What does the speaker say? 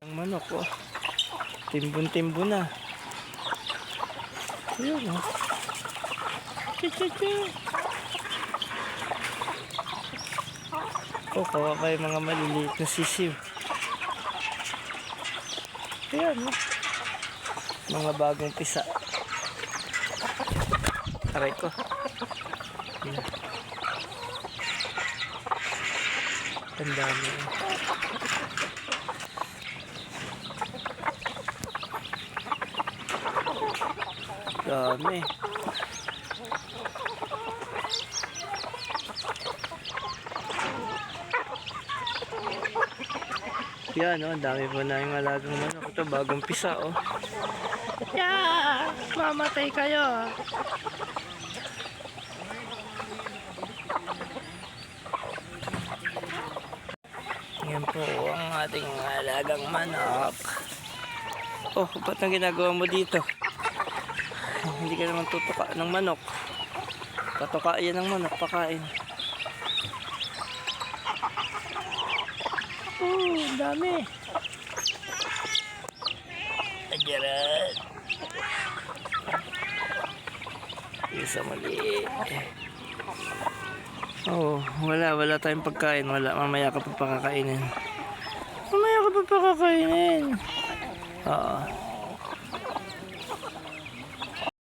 Ang manok, oh. Timbun-timbun na. Ayun, oh. Chi-chi-chi. Oh, kawawa yung mga maliliit na sisiw. Ayan, oh. Mga bagong pisa. Aray ko. Ayan. Ang dami, oh. Dami. Yan, oh, dami po na yung alagang manok. Ito, bagong pisa, oh. Yeah! Mamatay kayo. Yan po ang ating alagang manok. Oh, ba't ang ginagawa mo dito? Hindi ka naman tutuka ng manok. Patuka yan ng manok, pakain. Oh, dami. Ajaran. Isa mali. Oh, wala tayong pagkain. Wala, mamaya ka pa pakakainin. Mamaya ka pa pakakainin. Oo.